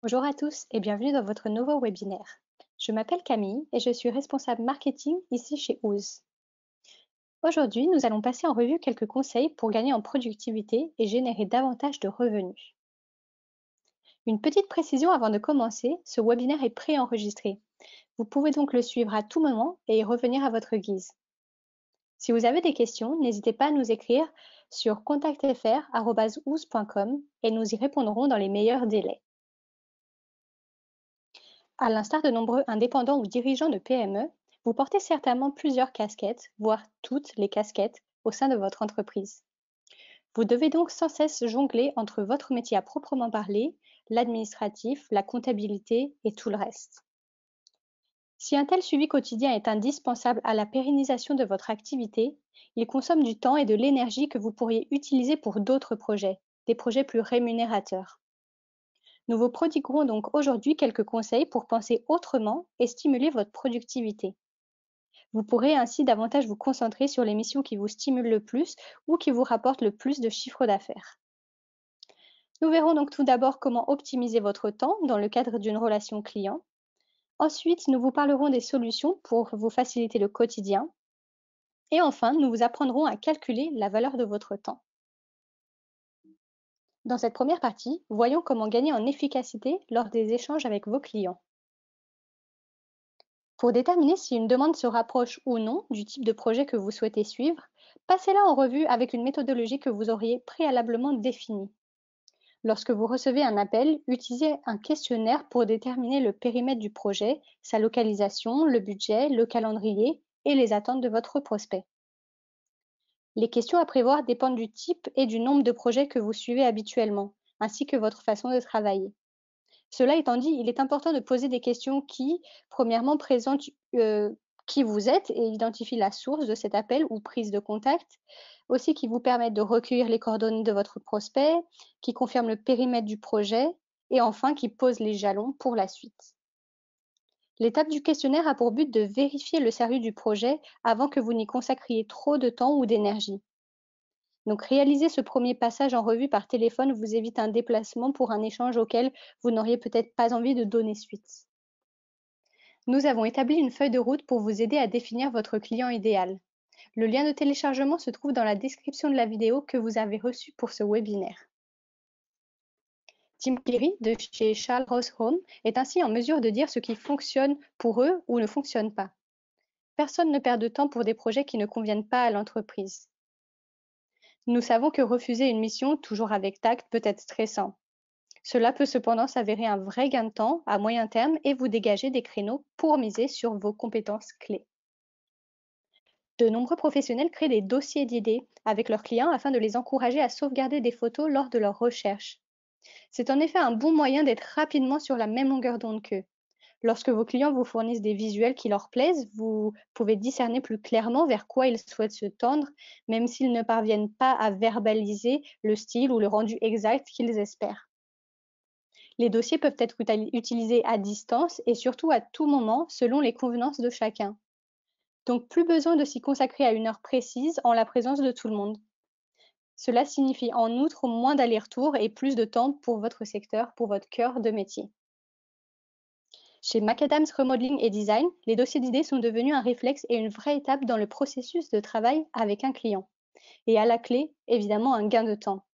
Bonjour à tous et bienvenue dans votre nouveau webinaire. Je m'appelle Camille et je suis responsable marketing ici chez Ooze. Aujourd'hui, nous allons passer en revue quelques conseils pour gagner en productivité et générer davantage de revenus. Une petite précision avant de commencer, ce webinaire est préenregistré. Vous pouvez donc le suivre à tout moment et y revenir à votre guise. Si vous avez des questions, n'hésitez pas à nous écrire sur contactfr@ooze.com et nous y répondrons dans les meilleurs délais. À l'instar de nombreux indépendants ou dirigeants de PME, vous portez certainement plusieurs casquettes, voire toutes les casquettes, au sein de votre entreprise. Vous devez donc sans cesse jongler entre votre métier à proprement parler, l'administratif, la comptabilité et tout le reste. Si un tel suivi quotidien est indispensable à la pérennisation de votre activité, il consomme du temps et de l'énergie que vous pourriez utiliser pour d'autres projets, des projets plus rémunérateurs. Nous vous prodiguerons donc aujourd'hui quelques conseils pour penser autrement et stimuler votre productivité. Vous pourrez ainsi davantage vous concentrer sur les missions qui vous stimulent le plus ou qui vous rapportent le plus de chiffre d'affaires. Nous verrons donc tout d'abord comment optimiser votre temps dans le cadre d'une relation client. Ensuite, nous vous parlerons des solutions pour vous faciliter le quotidien. Et enfin, nous vous apprendrons à calculer la valeur de votre temps. Dans cette première partie, voyons comment gagner en efficacité lors des échanges avec vos clients. Pour déterminer si une demande se rapproche ou non du type de projet que vous souhaitez suivre, passez-la en revue avec une méthodologie que vous auriez préalablement définie. Lorsque vous recevez un appel, utilisez un questionnaire pour déterminer le périmètre du projet, sa localisation, le budget, le calendrier et les attentes de votre prospect. Les questions à prévoir dépendent du type et du nombre de projets que vous suivez habituellement, ainsi que votre façon de travailler. Cela étant dit, il est important de poser des questions qui, premièrement, présentent qui vous êtes et identifient la source de cet appel ou prise de contact. Aussi qui vous permettent de recueillir les coordonnées de votre prospect, qui confirment le périmètre du projet et enfin qui posent les jalons pour la suite. L'étape du questionnaire a pour but de vérifier le sérieux du projet avant que vous n'y consacriez trop de temps ou d'énergie. Donc réaliser ce premier passage en revue par téléphone vous évite un déplacement pour un échange auquel vous n'auriez peut-être pas envie de donner suite. Nous avons établi une feuille de route pour vous aider à définir votre client idéal. Le lien de téléchargement se trouve dans la description de la vidéo que vous avez reçue pour ce webinaire. Tim Cleary de chez Charles Ross Home est ainsi en mesure de dire ce qui fonctionne pour eux ou ne fonctionne pas. Personne ne perd de temps pour des projets qui ne conviennent pas à l'entreprise. Nous savons que refuser une mission, toujours avec tact, peut être stressant. Cela peut cependant s'avérer un vrai gain de temps à moyen terme et vous dégager des créneaux pour miser sur vos compétences clés. De nombreux professionnels créent des dossiers d'idées avec leurs clients afin de les encourager à sauvegarder des photos lors de leurs recherches. C'est en effet un bon moyen d'être rapidement sur la même longueur d'onde qu'eux. Lorsque vos clients vous fournissent des visuels qui leur plaisent, vous pouvez discerner plus clairement vers quoi ils souhaitent se tendre, même s'ils ne parviennent pas à verbaliser le style ou le rendu exact qu'ils espèrent. Les dossiers peuvent être utilisés à distance et surtout à tout moment selon les convenances de chacun. Donc plus besoin de s'y consacrer à une heure précise en la présence de tout le monde. Cela signifie en outre moins d'allers-retours et plus de temps pour votre secteur, pour votre cœur de métier. Chez Macadam's Remodeling et Design, les dossiers d'idées sont devenus un réflexe et une vraie étape dans le processus de travail avec un client. Et à la clé, évidemment, un gain de temps.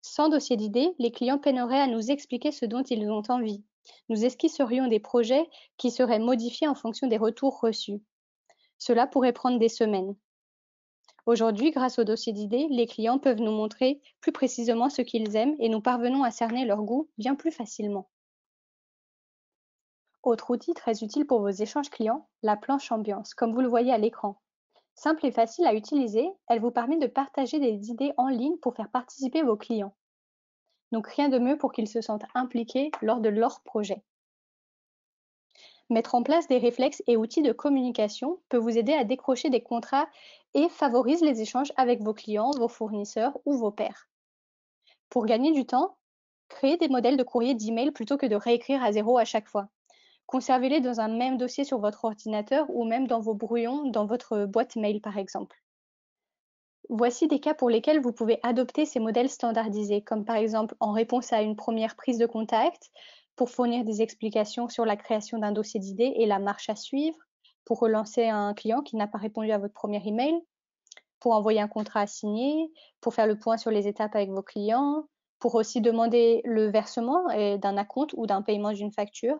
Sans dossier d'idées, les clients peineraient à nous expliquer ce dont ils ont envie. Nous esquisserions des projets qui seraient modifiés en fonction des retours reçus. Cela pourrait prendre des semaines. Aujourd'hui, grâce au dossier d'idées, les clients peuvent nous montrer plus précisément ce qu'ils aiment et nous parvenons à cerner leur goût bien plus facilement. Autre outil très utile pour vos échanges clients, la planche ambiance, comme vous le voyez à l'écran. Simple et facile à utiliser, elle vous permet de partager des idées en ligne pour faire participer vos clients. Donc rien de mieux pour qu'ils se sentent impliqués lors de leur projet. Mettre en place des réflexes et outils de communication peut vous aider à décrocher des contrats et favorise les échanges avec vos clients, vos fournisseurs ou vos pairs. Pour gagner du temps, créez des modèles de courrier d'email plutôt que de réécrire à zéro à chaque fois. Conservez-les dans un même dossier sur votre ordinateur ou même dans vos brouillons dans votre boîte mail par exemple. Voici des cas pour lesquels vous pouvez adopter ces modèles standardisés, comme par exemple en réponse à une première prise de contact, pour fournir des explications sur la création d'un dossier d'idées et la marche à suivre, pour relancer un client qui n'a pas répondu à votre premier email, pour envoyer un contrat à signer, pour faire le point sur les étapes avec vos clients, pour aussi demander le versement d'un acompte ou d'un paiement d'une facture,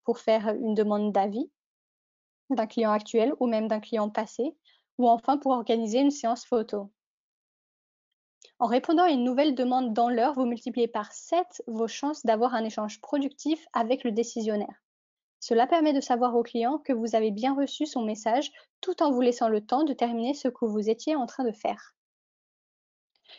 pour faire une demande d'avis d'un client actuel ou même d'un client passé, ou enfin pour organiser une séance photo. En répondant à une nouvelle demande dans l'heure, vous multipliez par 7 vos chances d'avoir un échange productif avec le décisionnaire. Cela permet de savoir au client que vous avez bien reçu son message tout en vous laissant le temps de terminer ce que vous étiez en train de faire.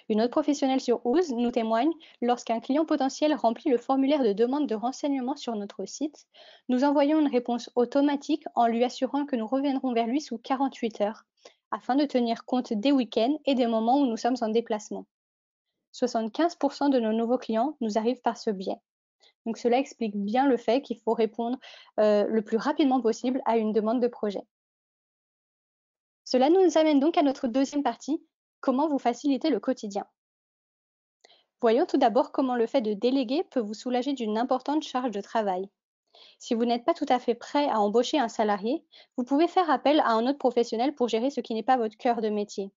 Une autre professionnelle sur Ooze nous témoigne: lorsqu'un client potentiel remplit le formulaire de demande de renseignements sur notre site, nous envoyons une réponse automatique en lui assurant que nous reviendrons vers lui sous 48 heures, afin de tenir compte des week-ends et des moments où nous sommes en déplacement. 75% de nos nouveaux clients nous arrivent par ce biais. Donc cela explique bien le fait qu'il faut répondre le plus rapidement possible à une demande de projet. Cela nous amène donc à notre deuxième partie: comment vous faciliter le quotidien. Voyons tout d'abord comment le fait de déléguer peut vous soulager d'une importante charge de travail. Si vous n'êtes pas tout à fait prêt à embaucher un salarié, vous pouvez faire appel à un autre professionnel pour gérer ce qui n'est pas votre cœur de métier.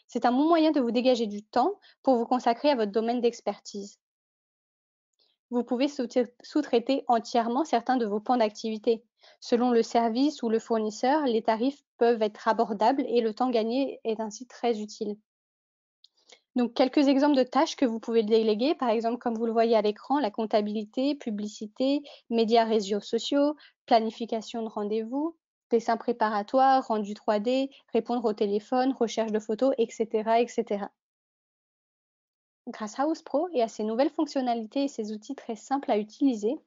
C'est un bon moyen de vous dégager du temps pour vous consacrer à votre domaine d'expertise. Vous pouvez sous-traiter entièrement certains de vos pans d'activité. Selon le service ou le fournisseur, les tarifs peuvent être abordables et le temps gagné est ainsi très utile. Donc, quelques exemples de tâches que vous pouvez déléguer, par exemple, comme vous le voyez à l'écran, la comptabilité, publicité, médias, réseaux sociaux, planification de rendez-vous, dessin préparatoire, rendu 3D, répondre au téléphone, recherche de photos, etc., etc. Grâce à House Pro et à ses nouvelles fonctionnalités et ses outils très simples à utiliser,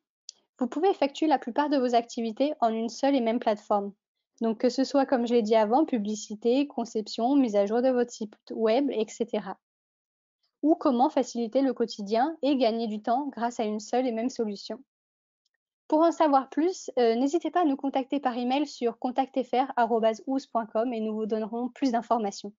vous pouvez effectuer la plupart de vos activités en une seule et même plateforme. Donc, que ce soit, comme je l'ai dit avant, publicité, conception, mise à jour de votre site web, etc. Ou comment faciliter le quotidien et gagner du temps grâce à une seule et même solution. Pour en savoir plus, n'hésitez pas à nous contacter par email sur contactfr@ouz.com et nous vous donnerons plus d'informations.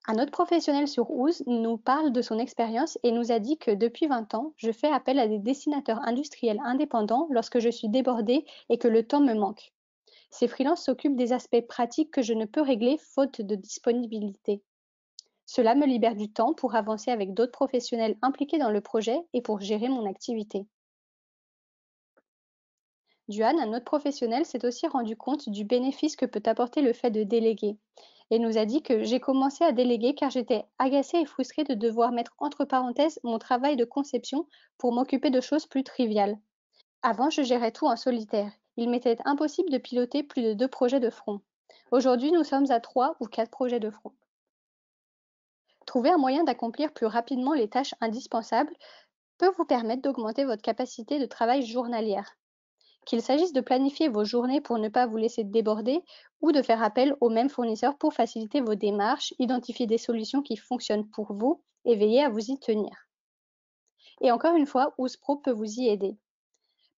Un autre professionnel sur Ouz nous parle de son expérience et nous a dit que depuis 20 ans, je fais appel à des dessinateurs industriels indépendants lorsque je suis débordée et que le temps me manque. Ces freelances s'occupent des aspects pratiques que je ne peux régler faute de disponibilité. Cela me libère du temps pour avancer avec d'autres professionnels impliqués dans le projet et pour gérer mon activité. Duane, un autre professionnel, s'est aussi rendu compte du bénéfice que peut apporter le fait de déléguer et nous a dit que j'ai commencé à déléguer car j'étais agacée et frustrée de devoir mettre entre parenthèses mon travail de conception pour m'occuper de choses plus triviales. Avant, je gérais tout en solitaire. Il m'était impossible de piloter plus de 2 projets de front. Aujourd'hui, nous sommes à 3 ou 4 projets de front. Trouver un moyen d'accomplir plus rapidement les tâches indispensables peut vous permettre d'augmenter votre capacité de travail journalière. Qu'il s'agisse de planifier vos journées pour ne pas vous laisser déborder ou de faire appel aux mêmes fournisseurs pour faciliter vos démarches, identifier des solutions qui fonctionnent pour vous et veiller à vous y tenir. Et encore une fois, OuzPro peut vous y aider.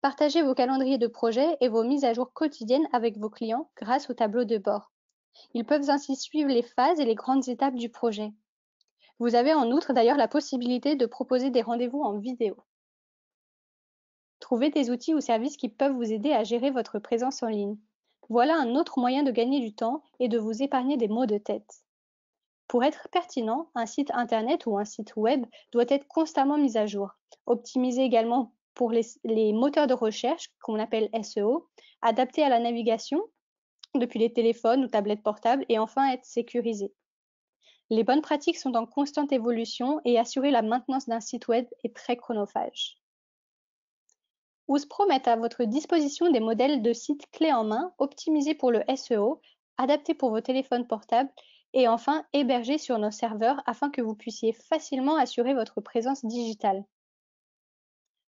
Partagez vos calendriers de projets et vos mises à jour quotidiennes avec vos clients grâce au tableau de bord. Ils peuvent ainsi suivre les phases et les grandes étapes du projet. Vous avez en outre d'ailleurs la possibilité de proposer des rendez-vous en vidéo. Trouvez des outils ou services qui peuvent vous aider à gérer votre présence en ligne. Voilà un autre moyen de gagner du temps et de vous épargner des maux de tête. Pour être pertinent, un site internet ou un site web doit être constamment mis à jour. Optimisé également pour les moteurs de recherche qu'on appelle SEO, adapté à la navigation depuis les téléphones ou tablettes portables et enfin être sécurisé. Les bonnes pratiques sont en constante évolution et assurer la maintenance d'un site web est très chronophage. OuzPro met à votre disposition des modèles de sites clés en main, optimisés pour le SEO, adaptés pour vos téléphones portables et enfin hébergés sur nos serveurs afin que vous puissiez facilement assurer votre présence digitale.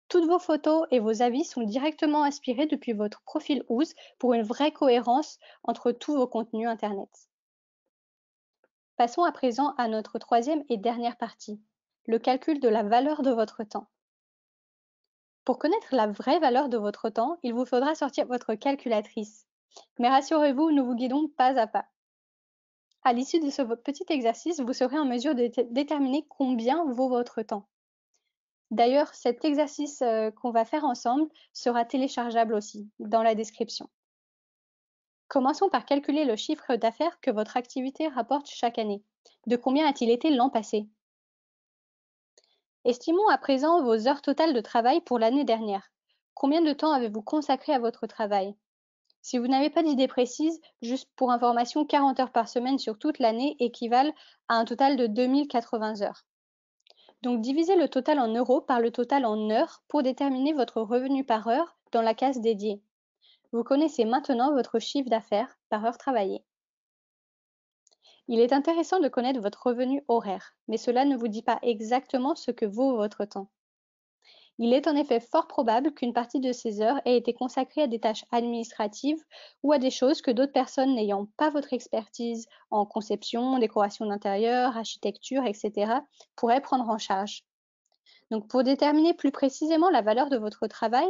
Toutes vos photos et vos avis sont directement inspirés depuis votre profil Ooze pour une vraie cohérence entre tous vos contenus Internet. Passons à présent à notre troisième et dernière partie, le calcul de la valeur de votre temps. Pour connaître la vraie valeur de votre temps, il vous faudra sortir votre calculatrice. Mais rassurez-vous, nous vous guidons pas à pas. À l'issue de ce petit exercice, vous serez en mesure de déterminer combien vaut votre temps. D'ailleurs, cet exercice qu'on va faire ensemble sera téléchargeable aussi dans la description. Commençons par calculer le chiffre d'affaires que votre activité rapporte chaque année. De combien a-t-il été l'an passé? Estimons à présent vos heures totales de travail pour l'année dernière. Combien de temps avez-vous consacré à votre travail? Si vous n'avez pas d'idée précise, juste pour information, 40 heures par semaine sur toute l'année équivalent à un total de 2080 heures. Donc divisez le total en euros par le total en heures pour déterminer votre revenu par heure dans la case dédiée. Vous connaissez maintenant votre chiffre d'affaires par heure travaillée. Il est intéressant de connaître votre revenu horaire, mais cela ne vous dit pas exactement ce que vaut votre temps. Il est en effet fort probable qu'une partie de ces heures ait été consacrée à des tâches administratives ou à des choses que d'autres personnes n'ayant pas votre expertise en conception, décoration d'intérieur, architecture, etc. pourraient prendre en charge. Donc pour déterminer plus précisément la valeur de votre travail,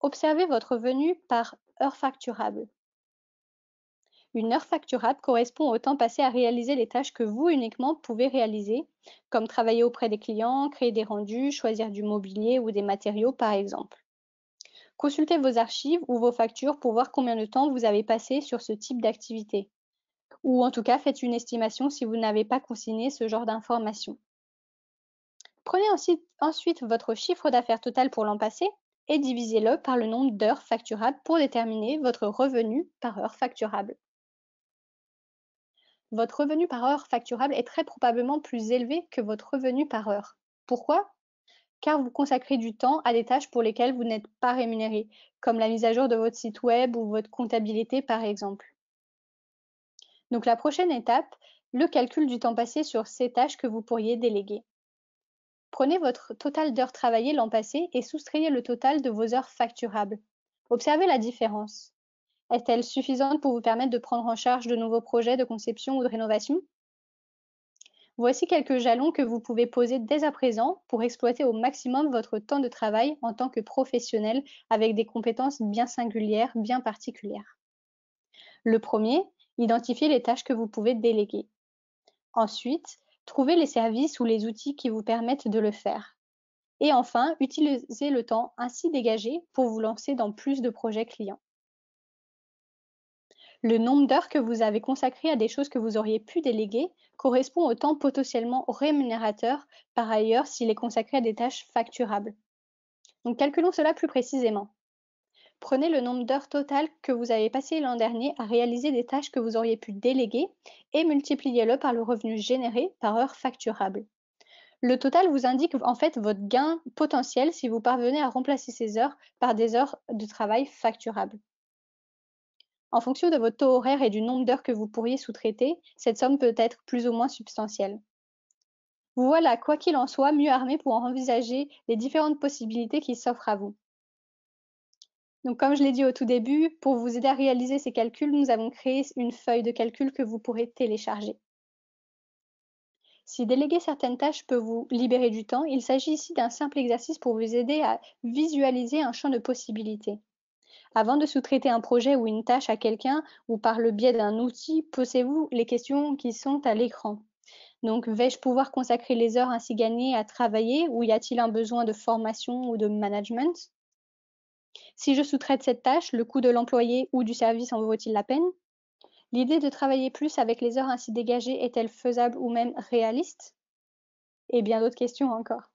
observez votre revenu par heure facturable. Une heure facturable correspond au temps passé à réaliser les tâches que vous uniquement pouvez réaliser, comme travailler auprès des clients, créer des rendus, choisir du mobilier ou des matériaux par exemple. Consultez vos archives ou vos factures pour voir combien de temps vous avez passé sur ce type d'activité. Ou en tout cas, faites une estimation si vous n'avez pas consigné ce genre d'informations. Prenez ensuite votre chiffre d'affaires total pour l'an passé et divisez-le par le nombre d'heures facturables pour déterminer votre revenu par heure facturable. Votre revenu par heure facturable est très probablement plus élevé que votre revenu par heure. Pourquoi? Car vous consacrez du temps à des tâches pour lesquelles vous n'êtes pas rémunéré, comme la mise à jour de votre site web ou votre comptabilité par exemple. Donc la prochaine étape, le calcul du temps passé sur ces tâches que vous pourriez déléguer. Prenez votre total d'heures travaillées l'an passé et soustrayez le total de vos heures facturables. Observez la différence. Est-elle suffisante pour vous permettre de prendre en charge de nouveaux projets de conception ou de rénovation? Voici quelques jalons que vous pouvez poser dès à présent pour exploiter au maximum votre temps de travail en tant que professionnel avec des compétences bien singulières, bien particulières. Le premier, identifiez les tâches que vous pouvez déléguer. Ensuite, trouvez les services ou les outils qui vous permettent de le faire. Et enfin, utilisez le temps ainsi dégagé pour vous lancer dans plus de projets clients. Le nombre d'heures que vous avez consacré à des choses que vous auriez pu déléguer correspond au temps potentiellement rémunérateur par ailleurs s'il est consacré à des tâches facturables. Donc calculons cela plus précisément. Prenez le nombre d'heures totales que vous avez passé l'an dernier à réaliser des tâches que vous auriez pu déléguer et multipliez-le par le revenu généré par heure facturable. Le total vous indique en fait votre gain potentiel si vous parvenez à remplacer ces heures par des heures de travail facturables. En fonction de votre taux horaire et du nombre d'heures que vous pourriez sous-traiter, cette somme peut être plus ou moins substantielle. Vous voilà, quoi qu'il en soit, mieux armé pour envisager les différentes possibilités qui s'offrent à vous. Donc, comme je l'ai dit au tout début, pour vous aider à réaliser ces calculs, nous avons créé une feuille de calcul que vous pourrez télécharger. Si déléguer certaines tâches peut vous libérer du temps, il s'agit ici d'un simple exercice pour vous aider à visualiser un champ de possibilités. Avant de sous-traiter un projet ou une tâche à quelqu'un ou par le biais d'un outil, posez-vous les questions qui sont à l'écran. Donc, vais-je pouvoir consacrer les heures ainsi gagnées à travailler ou y a-t-il un besoin de formation ou de management? Si je sous-traite cette tâche, le coût de l'employé ou du service en vaut-il la peine? L'idée de travailler plus avec les heures ainsi dégagées est-elle faisable ou même réaliste? Et bien d'autres questions encore.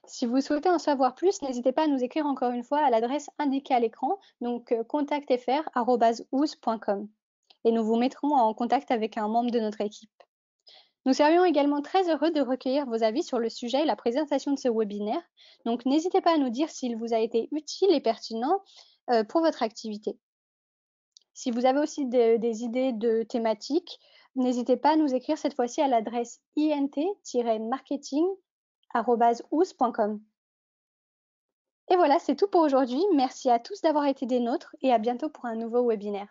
Si vous souhaitez en savoir plus, n'hésitez pas à nous écrire encore une fois à l'adresse indiquée à l'écran, donc contactfr@ouz.com, et nous vous mettrons en contact avec un membre de notre équipe. Nous serions également très heureux de recueillir vos avis sur le sujet et la présentation de ce webinaire, donc n'hésitez pas à nous dire s'il vous a été utile et pertinent pour votre activité. Si vous avez aussi des idées de thématiques, n'hésitez pas à nous écrire cette fois-ci à l'adresse int-marketing@ouz.com. Et voilà, c'est tout pour aujourd'hui. Merci à tous d'avoir été des nôtres et à bientôt pour un nouveau webinaire.